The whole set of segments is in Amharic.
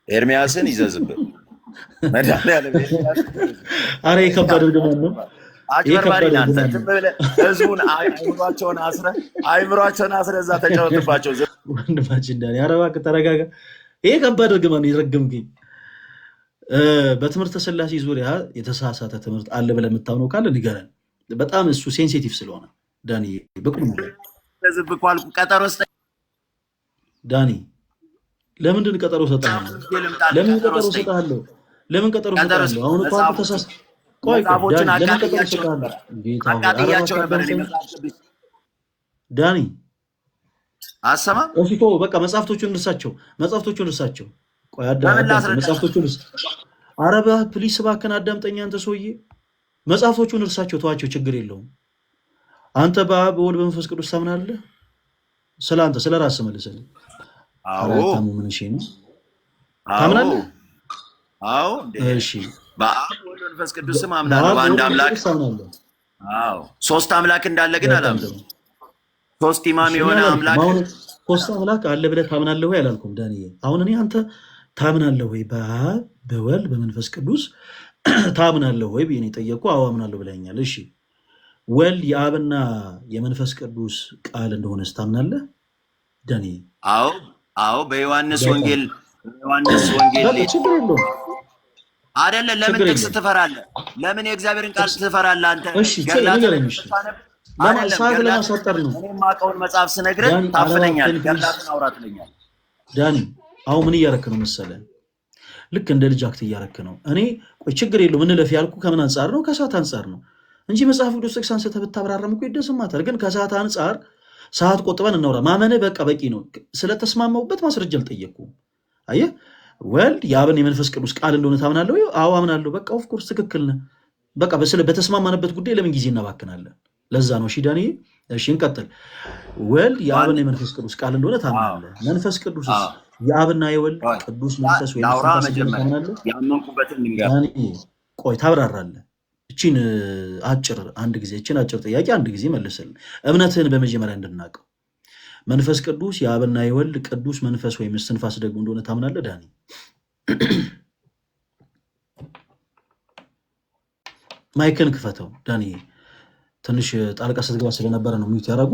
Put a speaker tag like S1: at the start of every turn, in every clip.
S1: ኤርሚያስን ይዘዝብህ መድኃኒዓለም ኤርሚያስን ይዘዝብህ።
S2: አረ የከባድ እርግማን ነው።
S1: አጭበርባሪ ነህ አንተ። ዝም ብለህ ህዝቡን አይምሯቸውን አስረህ እዛ ተጫወትባቸው።
S2: ወንድማችን ዳኒ ኧረ እባክህ ተረጋጋ። ይሄ ከባድ እርግማን ነው የረገምከኝ። በትምህርተ ሥላሴ ዙሪያ የተሳሳተ ትምህርት አለ ብለህ የምታምነው ካለ ንገረን። በጣም እሱ ሴንሲቲቭ ስለሆነ ዳኒ በቁም
S1: ቀጠሮ
S2: ዳኒ ለምንድን ቀጠሮ ሰጥሃለሁ? ለምን ቀጠሮ ሰጥሃለሁ? ለምን ቀጠሮ ሰጥሃለሁ? አሁን እኮ አንተ ተሳስ ቆይ ለምን ቀጠሮ ሰጥሃለሁ?
S1: አቃጥያቸው ነበር
S2: ዳኒ
S1: አሰማ
S2: እሺ በቃ መጽሐፍቶቹን እርሳቸው። ቆይ መጽሐፍቶቹን አረባ ፕሊስ እባክህን አዳምጠኝ አንተ ሰውዬ። መጽሐፍቶቹን እርሳቸው፣ ተዋቸው፣ ችግር የለውም። አንተ በአብ በወልድ በመንፈስ ቅዱስ ታምናለህ? ስለ አንተ ስለ ራስህ መልስልኝ።
S1: አዎ
S2: ምን እሺ ነው ታምናለህ?
S1: አዎ
S2: እሺ
S1: በአብ በወልድ በመንፈስ ቅዱስ አምናለሁ። በአንድ አምላክ አዎ ሶስት አምላክ እንዳለ ግን አላምንም። ሶስት ኢማም የሆነ አምላክ
S2: ሶስት አምላክ አለ ብለህ ታምናለህ ወይ አላልኩም ዳንኤ። አሁን እኔ አንተ ታምናለህ ወይ በአብ በወልድ በመንፈስ ቅዱስ ታምናለህ ወይ ብዬ ጠየቅኩህ። አዎ አምናለሁ ብለኸኛል። እሺ ወልድ የአብና የመንፈስ ቅዱስ ቃል እንደሆነስ ታምናለህ ዳንኤ?
S1: አዎ በዮሐንስ ወንጌል
S2: ችግር የለውም
S1: አይደለ? ለምን ጥቅስ ትፈራለህ? ለምን የእግዚአብሔርን ቃል ትፈራለህ አንተ?
S2: እሺ ንገረኝ። ሰዓት ለማሳጠር ነው።
S1: እኔ የማውቀውን መጽሐፍ ስነግርህ ታፍነኛለህ። ገላትን አውራ ትለኛለህ።
S2: ዳኒ አሁን ምን እያረክ ነው መሰለህ? ልክ እንደ ልጅ አክት እያረክ ነው። እኔ ቆይ ችግር የለውም እንለፍ ያልኩህ ከምን አንጻር ነው? ከሰዓት አንጻር ነው እንጂ መጽሐፍ ቅዱስ ጥቅስ አንስተህ ብታብራራም እኮ ይደስማታል። ግን ከሰዓት አንጻር ሰዓት ቆጥበን እናውራ። ማመንህ በቃ በቂ ነው። ስለተስማማሁበት ማስረጃ አልጠየቅኩም። አየህ ወልድ የአብን የመንፈስ ቅዱስ ቃል እንደሆነ ታምናለህ? አዎ አምናለሁ። በቃ ኦፍኮርስ ትክክል ነህ። በቃ በተስማማንበት ጉዳይ ለምን ጊዜ እናባክናለን? ለዛ ነው። እሺ ዳንኤ፣ እሺ እንቀጥል። ወልድ የአብና የመንፈስ ቅዱስ ቃል እንደሆነ ታምናለህ? መንፈስ ቅዱስ የአብና የወልድ ቅዱስ መንፈስ ወይ ታምናለህ? ቆይ ታብራራለህ። እቺን አጭር ጥያቄ አንድ ጊዜ መልስልን፣ እምነትህን በመጀመሪያ እንድናውቀው። መንፈስ ቅዱስ የአብና የወልድ ቅዱስ መንፈስ ወይም እስትንፋስ ደግሞ እንደሆነ ታምናለህ ዳኒ? ማይክን ክፈተው ዳኒ። ትንሽ ጣልቃ ስትገባ ስለነበረ ነው ሚዩት ያደረጉ።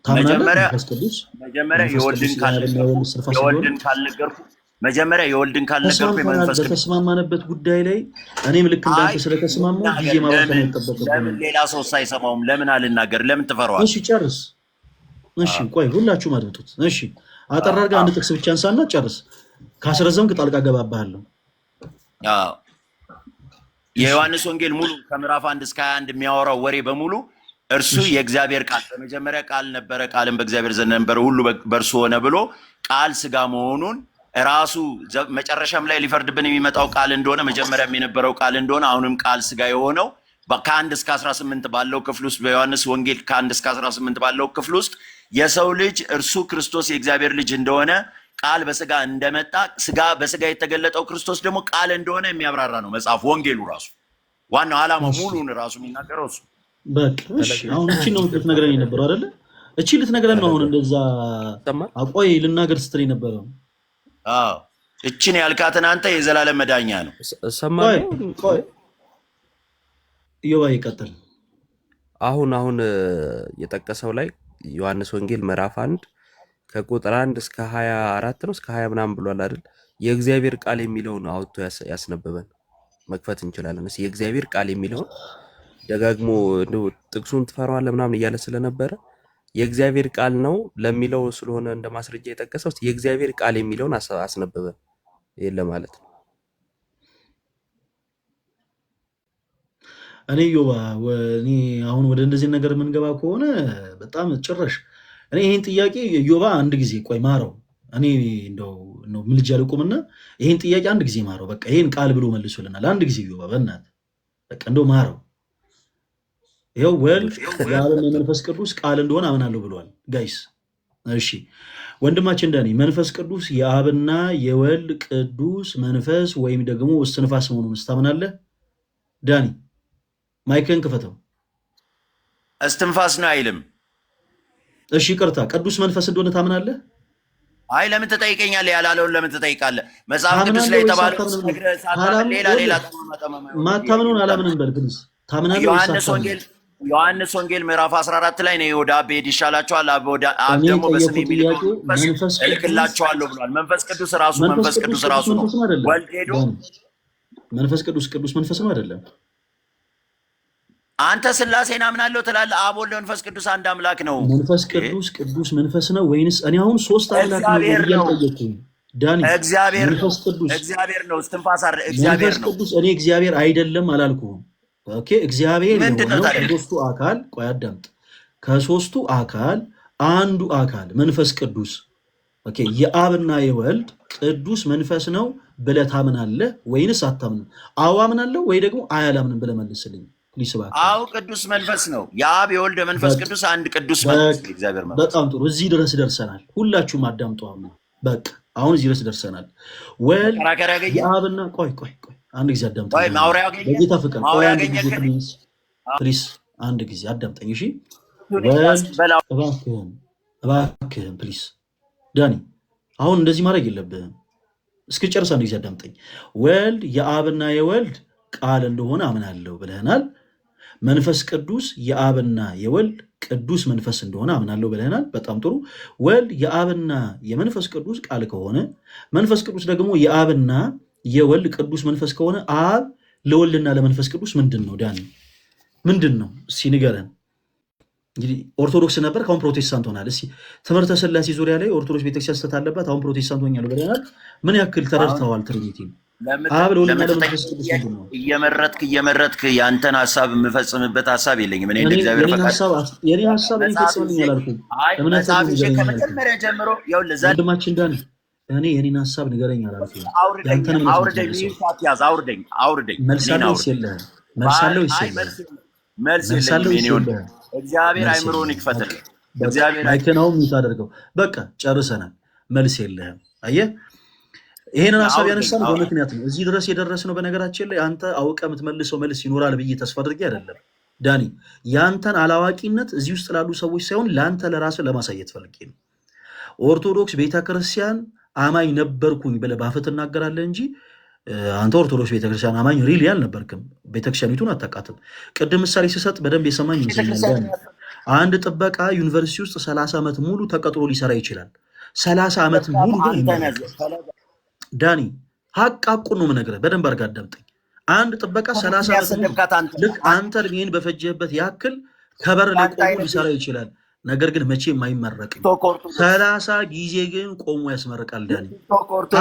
S1: መጀመሪያ የወልድን ካልነገርኩ መንፈስ ቅዱስ
S2: በተስማማንበት ጉዳይ ላይ እኔም ልክ እንዳንተ ስለተስማማው ጊዜ ማባከን አይጠበቅብኝም።
S1: ለምን ሌላ ሰው ሳይሰማውም ለምን አልናገር? ለምን ትፈራዋል?
S2: እሺ ጨርስ። እሺ ቆይ ሁላችሁም አድምጡት። እሺ አጠር አድርገህ አንድ ጥቅስ ብቻ አንሳና ጨርስ። ካስረዘምክ ጣልቃ ገባብሃለሁ።
S1: የዮሐንስ ወንጌል ሙሉ ከምዕራፍ 1 እስከ 21 የሚያወራው ወሬ በሙሉ እርሱ የእግዚአብሔር ቃል፣ በመጀመሪያ ቃል ነበረ፣ ቃልም በእግዚአብሔር ዘንድ ነበረ፣ ሁሉ በእርሱ ሆነ ብሎ ቃል ስጋ መሆኑን ራሱ መጨረሻም ላይ ሊፈርድብን የሚመጣው ቃል እንደሆነ፣ መጀመሪያም የነበረው ቃል እንደሆነ፣ አሁንም ቃል ስጋ የሆነው ከ1 እስከ 18 ባለው ክፍል ውስጥ በዮሐንስ ወንጌል ከ1 እስከ 18 ባለው ክፍል ውስጥ የሰው ልጅ እርሱ ክርስቶስ የእግዚአብሔር ልጅ እንደሆነ፣ ቃል በስጋ እንደመጣ፣ በስጋ የተገለጠው ክርስቶስ ደግሞ ቃል እንደሆነ የሚያብራራ ነው መጽሐፍ ወንጌሉ ራሱ። ዋናው ዓላማ ሙሉን ራሱ የሚናገረው እሱ።
S2: በቃ እሺ፣ አሁን እቺ ነው ልትነግረን የነበረው አይደለ? እቺ ልትነግረን ነው። አሁን እንደዛ አቆይ ልናገር ስትል የነበረው
S1: እቺን ያልካትን አንተ የዘላለም መዳኛ ነው።
S2: ቆይ ኢዮባ ይቀጥል።
S3: አሁን የጠቀሰው ላይ ዮሐንስ ወንጌል ምዕራፍ 1 ከቁጥር 1 እስከ 24 ነው እስከ 20 ምናምን ብሏል አይደል? የእግዚአብሔር ቃል የሚለውን አውጥቶ ያስነበበን መክፈት እንችላለን። እስኪ የእግዚአብሔር ቃል የሚለውን ደጋግሞ ጥቅሱን ትፈራዋለህ ምናምን እያለ ስለነበረ የእግዚአብሔር ቃል ነው ለሚለው ስለሆነ እንደ ማስረጃ የጠቀሰው የእግዚአብሔር ቃል የሚለውን አስነበበን። ይሄን ለማለት ነው።
S2: እኔ ዮባ አሁን ወደ እንደዚህ ነገር የምንገባ ከሆነ በጣም ጭራሽ እኔ ይህን ጥያቄ ዮባ አንድ ጊዜ ቆይ ማረው። እኔ እንደው ምልጃ ልቁምና ይህን ጥያቄ አንድ ጊዜ ማረው። በቃ ይህን ቃል ብሎ መልሶልናል። አንድ ጊዜ ዮባ በእናትህ በቃ እንደው ማረው። ይኸው ወልድ የአብና የመንፈስ ቅዱስ ቃል እንደሆነ አምናለሁ ብሏል ጋይስ። እሺ ወንድማችን ዳኒ መንፈስ ቅዱስ የአብና የወልድ ቅዱስ መንፈስ ወይም ደግሞ እስትንፋስ መሆኑን ታምናለህ ዳኒ? ማይክን ክፈተው።
S1: እስትንፋስ ነው አይልም።
S2: እሺ ይቅርታ፣ ቅዱስ መንፈስ እንደሆነ ታምናለህ?
S1: አይ ለምን ትጠይቀኛለህ? ያላለውን ለምን ትጠይቃለህ? መጽሐፍ ቅዱስ
S2: ታምናለህ
S1: ላይ
S2: ወይስ
S1: የተባለው
S2: አታምንም?
S1: ነግረህ ሳታምን ሌላ
S2: ማታምኑን አላምንም በል ፕሊዝ። ታምናለህ ወይስ አታምንም?
S1: ዮሐንስ ወንጌል ምዕራፍ 14 ላይ ነው ወደ አብ ሄድ ይሻላችኋል፣ አብ
S2: እኔ
S1: ደግሞ በስሜ
S2: የጠየኩት ጥያቄ
S1: የሚልከውን
S2: መንፈስ ቅዱስ
S1: እልክላችኋለሁ ብሏል። መንፈስ ቅዱስ ራሱ መንፈስ ቅዱስ ራሱ ነው።
S2: መንፈስ ነው አይደለም?
S1: ወልድ ሄዶ
S2: መንፈስ ቅዱስ መንፈስ ነው አይደለም?
S1: አንተ ስላሴን አምናለሁ ትላለህ። አብ ወልድ መንፈስ ቅዱስ አንድ አምላክ ነው።
S2: መንፈስ ቅዱስ መንፈስ ነው ወይንስ? እኔ አሁን ሶስት አምላክ ነው ብዬ አልጠየኩም ዳኒ።
S1: እግዚአብሔር ነው።
S2: መንፈስ ቅዱስ
S1: እግዚአብሔር ነው። እስትንፋስ እግዚአብሔር ነው።
S2: መንፈስ ቅዱስ እኔ እግዚአብሔር አይደለም አላልኩም። ኦኬ እግዚአብሔር የሆነው ከሶስቱ አካል ቆይ አዳምጥ። ከሶስቱ አካል አንዱ አካል መንፈስ ቅዱስ ኦኬ የአብና የወልድ ቅዱስ መንፈስ ነው ብለህ ታምናለህ ወይንስ አታምንም? አዎ አምናለሁ ወይ ደግሞ አያላምንም ብለህ መልስልኝ ፕሊስ እባክህ።
S1: አዎ ቅዱስ መንፈስ ነው። የአብ የወልድ መንፈስ ቅዱስ አንድ ቅዱስ መንፈስ ነው። እግዚአብሔር መንፈስ።
S2: በጣም ጥሩ። እዚህ ድረስ ደርሰናል። ሁላችሁም አዳምጡ። በቃ አሁን እዚህ ድረስ ደርሰናል። ወልድ የአብና ቆይ አንድ ጊዜ አዳምጠኝ። በጌታ ፍቅር ቆይ አንድ ጊዜ ፕሊስ አንድ ጊዜ አዳምጠኝ እሺ። እባክህን ፕሊስ ዳኒ፣ አሁን እንደዚህ ማድረግ የለብህም። እስክጨርስ አንድ ጊዜ አዳምጠኝ። ወልድ የአብና የወልድ ቃል እንደሆነ አምናለሁ ብለህናል። መንፈስ ቅዱስ የአብና የወልድ ቅዱስ መንፈስ እንደሆነ አምናለሁ ብለህናል። በጣም ጥሩ። ወልድ የአብና የመንፈስ ቅዱስ ቃል ከሆነ መንፈስ ቅዱስ ደግሞ የአብና የወልድ ቅዱስ መንፈስ ከሆነ አብ ለወልድና ለመንፈስ ቅዱስ ምንድን ነው ዳኒ? ምንድን ነው እስኪ ንገረን። እንግዲህ ኦርቶዶክስ ነበር፣ አሁን ፕሮቴስታንት ሆናል። እስኪ ትምህርተ ሥላሴ ዙሪያ ላይ ኦርቶዶክስ ቤተክርስቲያን ስህተት አለባት፣ አሁን ፕሮቴስታንት ሆኛለሁ ብለናል። ምን ያክል ተረድተዋል ትሪኒቲ? አብ ለወልድና ለመንፈስ ቅዱስ ምንድን ነው?
S1: እየመረጥክ ያንተን ሀሳብ የምፈጽምበት ሀሳብ የለኝም። እኔ እግዚአብሔር ፈቃድ
S2: የኔ ሀሳብ እኔ ፈጽምልኝ አላልኩም።
S1: ከመጀመሪያ ጀምሮ
S2: ወንድማችን ዳኒ እኔ የኔን ሀሳብ ንገረኝ አላልኩም።
S1: አውርደኝ።
S2: መልስ አለ ወይስ የለህም? መልስ አለ ወይስ የለህም?
S1: መልስ የለኝም። እግዚአብሔር አይምሮን ይክፈትልህ።
S2: ማይከናው የምታደርገው በቃ ጨርሰናል። መልስ የለህም። አየህ፣ ይሄንን ሀሳብ ያነሳነው በምክንያት ነው። እዚህ ድረስ የደረስነው በነገራችን ላይ አንተ አውቀህ የምትመልሰው መልስ ይኖራል ብዬ ተስፋ አድርጌ አይደለም ዳኒ። ያንተን አላዋቂነት እዚህ ውስጥ ላሉ ሰዎች ሳይሆን ለአንተ ለራስህ ለማሳየት ፈልጌ ነው። ኦርቶዶክስ ቤተክርስቲያን አማኝ ነበርኩኝ ብለህ በአፍህ ትናገራለህ እንጂ አንተ ኦርቶዶክስ ቤተክርስቲያን አማኝ ሪሊ አልነበርክም። ቤተክርስቲያኒቱን አታውቃትም። ቅድም ምሳሌ ስሰጥ በደንብ የሰማኝ ይመስለኛል። አንድ ጥበቃ ዩኒቨርሲቲ ውስጥ 30 ዓመት ሙሉ ተቀጥሮ ሊሰራ ይችላል። 30 ዓመት ሙሉ ዳኒ ሀቁን ነው የምነግርህ። በደንብ አድርገህ አዳምጠኝ። አንድ ጥበቃ 30 ዓመት ሙሉ ልክ አንተ እድሜህን በፈጀህበት ያክል ከበር ላይ ቆሞ ሊሰራ ይችላል። ነገር ግን መቼም አይመረቅም። 30 ጊዜ ግን ቆሞ ያስመርቃል። ዳኒ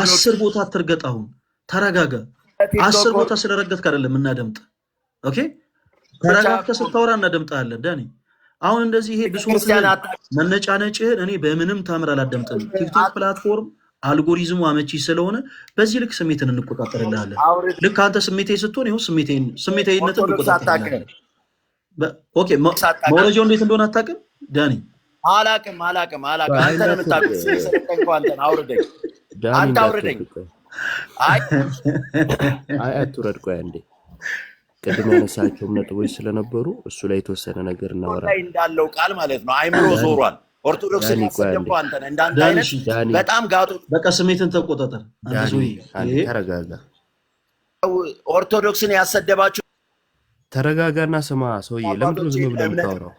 S2: 10 ቦታ አትርገጥ። አሁን ተረጋጋ። 10 ቦታ ስለረገጥክ አይደለም እናደምጥ። ኦኬ ተረጋግተህ ስታወራ እናደምጣለን። ዳኒ አሁን እንደዚህ ይሄ ብሶትህን መነጫነጭህን እኔ በምንም ታምር አላደምጥም። ቲክቶክ ፕላትፎርም አልጎሪዝሙ አመቺ ስለሆነ በዚህ ልክ ስሜትን እንቆጣጠርልሃለን። ልክ አንተ ስሜታዊ ስትሆን ይኸው ስሜታዊነትን እንቆጣጠርልሃለን። ኦኬ መውረጃው እንዴት እንደሆነ አታውቅም ዳኒ?
S1: አላውቅም። አንተ ነው የምታውቀው። አንተን አውርደኝ፣ አንተ አውርደኝ።
S3: አይ አትውረድ። ቆይ አንዴ ቅድም ያነሳቸውም ነጥቦች ስለነበሩ እሱ ላይ የተወሰነ ነገር እናወራለን።
S1: እንዳለው ቃል ማለት ነው። አይምሮ ዞሯል። ኦርቶዶክስን ያሰደብኩ አንተ ነህ። እንዳንተ አይነት በጣም ጋጦ።
S2: በቃ ስሜትን ተቆጣጠር።
S3: ተረጋጋ።
S1: ኦርቶዶክስን ያሰደባችሁ
S3: ተረጋጋና ስማ። ሰውዬ ለምንድን ነው ዝም ብለህ የምታወራው?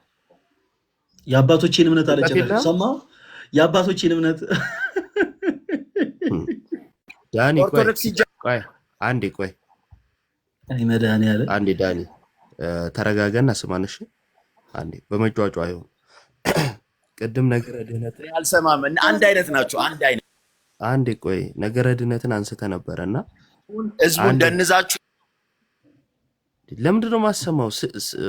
S2: የአባቶቼን እምነት አለች ሰማሁ። የአባቶቼን እምነት
S3: ዳኒ ቆይ አንዴ ቆይ
S2: መድኃኒዓለም
S3: አንዴ ዳኒ ተረጋጋና ስማንሽ አንዴ በመጫጫ አይሆን። ቅድም ነገረ ድህነት
S1: አልሰማም። አንድ አይነት ናቸው።
S3: አንዴ ቆይ ነገረ ድህነትን አንስተ ነበረና
S1: ህዝቡን ደንዛችሁ
S3: ለምንድን ነው የማሰማው?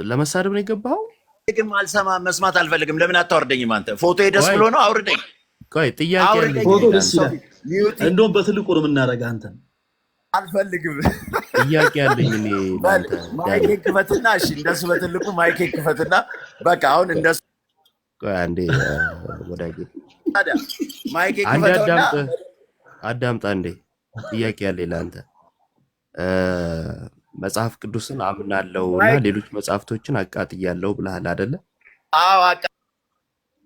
S3: ለመሳደብ ነው የገባኸው?
S1: ግን አልሰማም፣ መስማት አልፈልግም። ለምን አታወርደኝም? አንተ ፎቶ ደስ ብሎ ነው አውርደኝ።
S3: ቆይ ጥያቄ አለ።
S2: ፎቶ ደስ ይላል። እንደውም በትልቁ ነው የምናደርገህ አንተን
S1: አልፈልግም።
S3: ጥያቄ አለኝ እኔ ላንተ።
S1: ማይክ ክፈትና፣ እሺ እንደሱ በትልቁ ማይክ ክፈትና፣ በቃ አሁን እንደሱ።
S3: ቆይ አንዴ ወዳጄ
S1: ማይክ ክፈትና
S3: አዳምጣ። አንዴ ጥያቄ አለኝ ላንተ። መጽሐፍ ቅዱስን አምናለሁ እና ሌሎች መጽሐፍቶችን አቃጥያለሁ ብለሃል አይደለ?
S1: አዎ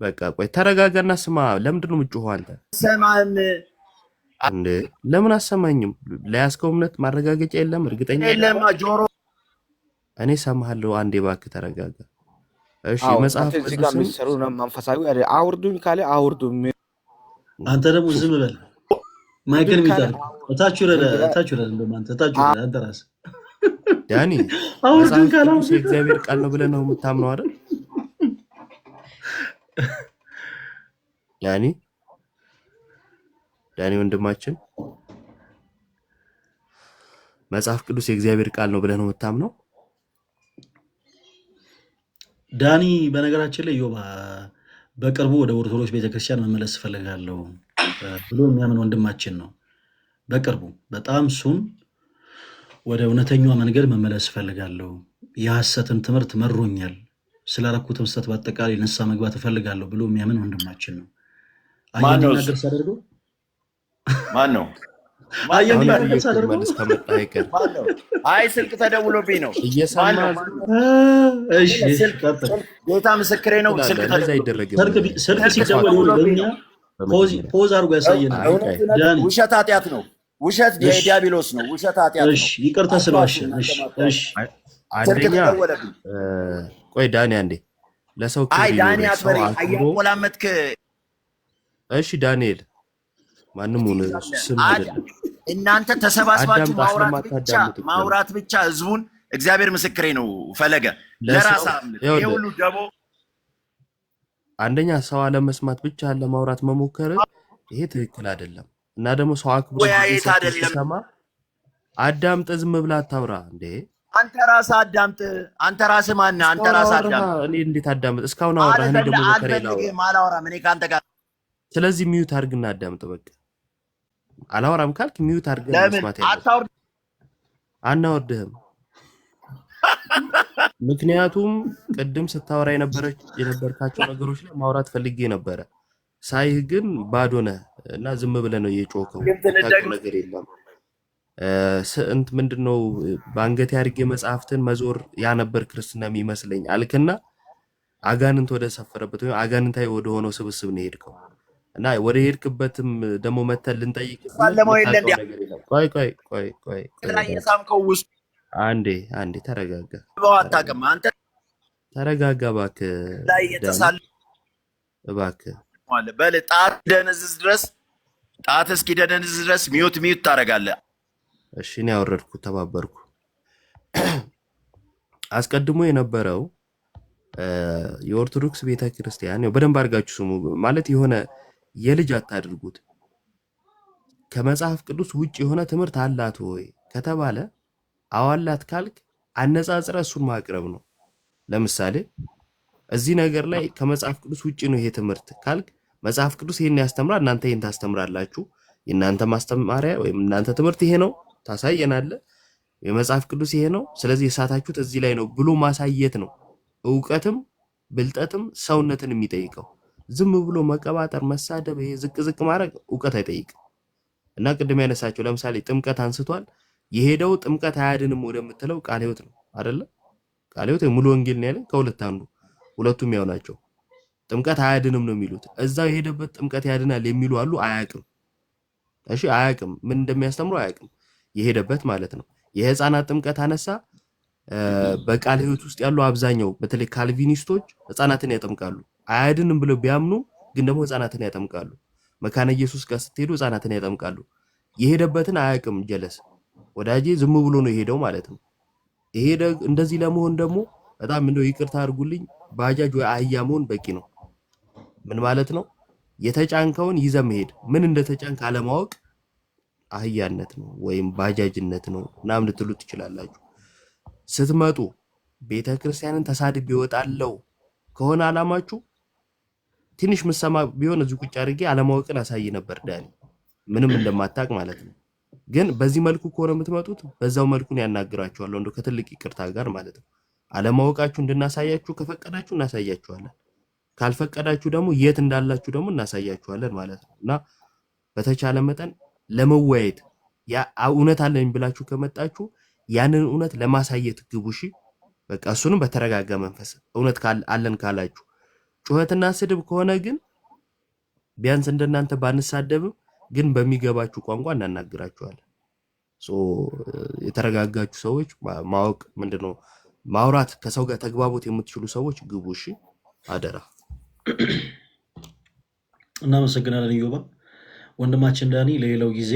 S3: በቃ ቆይ ተረጋጋና ስማ። ለምንድን ነው የምትጮኸው አንተ?
S1: ሰማን
S3: እንዴ ለምን አሰማኝም? ለያዝከው እምነት ማረጋገጫ የለም? እርግጠኛ
S1: የለም ጆሮ
S3: እኔ ሰማሃለሁ። አንዴ እባክህ ተረጋጋ። እሺ
S4: አዎ
S3: መጽሐፍ
S4: አንተ እዚህ ጋር
S3: ቅዱስን
S4: የሚሰሩ መንፈሳዊ አውርዱኝ ካለ አውርዱኝ።
S2: አንተ ደግሞ ዝም በል። ማይክል ሚጣል እታች ረዳ እታች ረዳ እንደማንተ እታች ረዳ አንተ ራስህ
S3: ዳኒ
S2: አውርዱኝ
S3: መጽሐፍ
S2: ካላው
S3: ቅዱስ የእግዚአብሔር ቃል ነው ብለህ ነው የምታምነው አይደል? ዳኒ ዳኒ ወንድማችን መጽሐፍ ቅዱስ የእግዚአብሔር ቃል ነው ብለህ ነው የምታምነው?
S2: ዳኒ በነገራችን ላይ ዮባ በቅርቡ ወደ ኦርቶዶክስ ቤተክርስቲያን መመለስ እፈልጋለሁ ብሎ የሚያምን ወንድማችን ነው። በቅርቡ በጣም እሱም ወደ እውነተኛዋ መንገድ መመለስ እፈልጋለሁ፣ የሐሰትን ትምህርት መሮኛል፣ ስላረኩትም ስህተት በአጠቃላይ ንስሐ መግባት እፈልጋለሁ ብሎ የሚያምን ወንድማችን ነው። አየንዲናገር ሳደርገው
S1: ማን ነው?
S2: አየንዲናገር ሳደርገው
S3: መልስ ከመጣ አይቀር
S1: አይ ስልክ ተደውሎብኝ ነው።
S3: እየሰማ
S2: እሺ
S1: ጌታ ምስክሬ ነው። ስልክ
S3: እንደዛ አይደረግም።
S2: ስልክ ሲደወል ለኛ ፖዝ አድርጎ ያሳየናል። ዳኒ
S1: ውሸት ኃጢአት ነው። ውሸት የዲያብሎስ ነው። ውሸት ኃጢአት ነው።
S2: እሺ ይቅርታ ስለዋሽ። እሺ
S3: አንደኛ ቆይ ዳኒ አንዴ ለሰው
S1: አይ ዳኒ አትበሪ አያቆላመጥክ።
S3: እሺ ዳንኤል ማንም ሆነ ስም አይደለም።
S1: እናንተ ተሰባስባችሁ ማውራት ብቻ ህዝቡን እግዚአብሔር ምስክሬ ነው። ፈለገ ለራስ ሁሉ ደቦ አንደኛ
S3: ሰው አለመስማት ብቻ ለማውራት መሞከር ይሄ ትክክል አይደለም። እና ደግሞ ሰው አክብሮ ሲሰማ አዳምጥ፣ ዝም ብለህ አታውራ እንዴ።
S1: አንተ ራስህ አዳምጥ። አንተ ራስህ ማነህ? አንተ ራስህ አዳምጥ።
S3: እኔ እንዴት አዳምጥ? እስካሁን አወራህ። እኔ ደግሞ
S1: አላወራም እኔ ካንተ ጋር።
S3: ስለዚህ ሚዩት አድርግና አዳምጥ። በቃ አላወራም ካልክ ሚዩት አድርገህ መስማት ያለው አናወርድህም። ምክንያቱም ቅድም ስታወራ የነበርካቸው ነገሮች ላይ ማውራት ፈልጌ ነበረ። ሳይህ ግን ባዶ ነህ እና ዝም ብለህ ነው እየጮኸው። ነገር የለም ስንት ምንድነው በአንገቴ አድርጌ መጽሐፍትን መዞር ያነበር ክርስትና የሚመስለኝ አልክና አጋንንት ወደ ሰፈረበት ወይ አጋንንታዊ ወደ ሆነው ስብስብ ነው ሄድከው እና ወደ ሄድክበትም ደግሞ መተል ልንጠይቅ ቆይ
S1: የሳምከው ውስጥ
S3: አንዴ ተረጋጋ።
S1: አታውቅም አንተ
S3: ተረጋጋ እባክህ
S1: ላይ የተሳለ
S3: እባክህ
S1: ማለት በል ጣት ደነዝዝ ድረስ ጣት እስኪ ደነዝዝ ድረስ ሚዩት ታደርጋለህ።
S3: እሺ እኔ ያወረድኩ ተባበርኩ። አስቀድሞ የነበረው የኦርቶዶክስ ቤተክርስቲያን ነው። በደንብ አድርጋችሁ ስሙ። ማለት የሆነ የልጅ አታድርጉት። ከመጽሐፍ ቅዱስ ውጭ የሆነ ትምህርት አላት ወይ ከተባለ አዋላት ካልክ አነጻጽረ እሱን ማቅረብ ነው። ለምሳሌ እዚህ ነገር ላይ ከመጽሐፍ ቅዱስ ውጭ ነው ይሄ ትምህርት ካልክ መጽሐፍ ቅዱስ ይሄን ያስተምራል፣ እናንተ ይሄን ታስተምራላችሁ፣ የእናንተ ማስተማሪያ ወይም እናንተ ትምህርት ይሄ ነው ታሳየናለህ፣ የመጽሐፍ ቅዱስ ይሄ ነው፣ ስለዚህ የሳታችሁት እዚህ ላይ ነው ብሎ ማሳየት ነው። ዕውቀትም ብልጠትም ሰውነትን የሚጠይቀው ዝም ብሎ መቀባጠር፣ መሳደብ፣ ይሄ ዝቅ ማድረግ ዕውቀት አይጠይቅም። እና ቅድም ያነሳቸው ለምሳሌ ጥምቀት አንስቷል። የሄደው ጥምቀት አያድንም ወደምትለው ቃለ ሕይወት ነው አይደለ? ቃለ ሕይወት ሙሉ ወንጌል ነው ያለው። ከሁለት አንዱ ሁለቱም ያው ናቸው። ጥምቀት አያድንም ነው የሚሉት። እዛው የሄደበት ጥምቀት ያድናል የሚሉ አሉ። አያውቅም። እሺ አያውቅም፣ ምን እንደሚያስተምሩ አያውቅም። የሄደበት ማለት ነው። የህፃናት ጥምቀት አነሳ። በቃለ ሕይወት ውስጥ ያሉ አብዛኛው በተለይ ካልቪኒስቶች ህፃናትን ያጠምቃሉ። አያድንም ብለው ቢያምኑ ግን ደግሞ ህፃናትን ያጠምቃሉ። መካነ ኢየሱስ ጋር ስትሄዱ ህፃናትን ያጠምቃሉ። የሄደበትን አያውቅም። ጀለስ ወዳጄ ዝም ብሎ ነው የሄደው ማለት ነው። ይሄ እንደዚህ ለመሆን ደግሞ በጣም እንደው ይቅርታ አድርጉልኝ፣ ባጃጅ ወይ አህያ መሆን በቂ ነው። ምን ማለት ነው? የተጫንከውን ይዘህ መሄድ። ምን እንደተጫንክ አለማወቅ አህያነት ነው ወይም ባጃጅነት ነው ምናምን ልትሉ ትችላላችሁ። ስትመጡ ቤተክርስቲያንን ተሳድቤ እወጣለሁ ከሆነ አላማችሁ ትንሽ ምሰማ ቢሆን እዚህ ቁጭ አድርጌ አለማወቅን አሳይ ነበር ዳኒ፣ ምንም እንደማታቅ ማለት ነው። ግን በዚህ መልኩ ከሆነ የምትመጡት በዛው መልኩን ያናግራችኋለሁ፣ እንደው ከትልቅ ይቅርታ ጋር ማለት ነው። አለማወቃችሁ እንድናሳያችሁ ከፈቀዳችሁ እናሳያችኋለን፣ ካልፈቀዳችሁ ደግሞ የት እንዳላችሁ ደግሞ እናሳያችኋለን ማለት ነው። እና በተቻለ መጠን ለመወያየት እውነት አለኝ ብላችሁ ከመጣችሁ ያንን እውነት ለማሳየት ግቡ። እሺ በቃ እሱንም በተረጋጋ መንፈስ እውነት አለን ካላችሁ ጩኸትና ስድብ ከሆነ ግን ቢያንስ እንደናንተ ባንሳደብም ግን በሚገባችሁ ቋንቋ እናናግራችኋለን። የተረጋጋችሁ ሰዎች ማወቅ ምንድነው ማውራት ከሰው ጋር ተግባቦት የምትችሉ ሰዎች ግቡ። እሺ አደራ።
S2: እናመሰግናለን ኢዮባ። ወንድማችን ዳኒ ለሌላው ጊዜ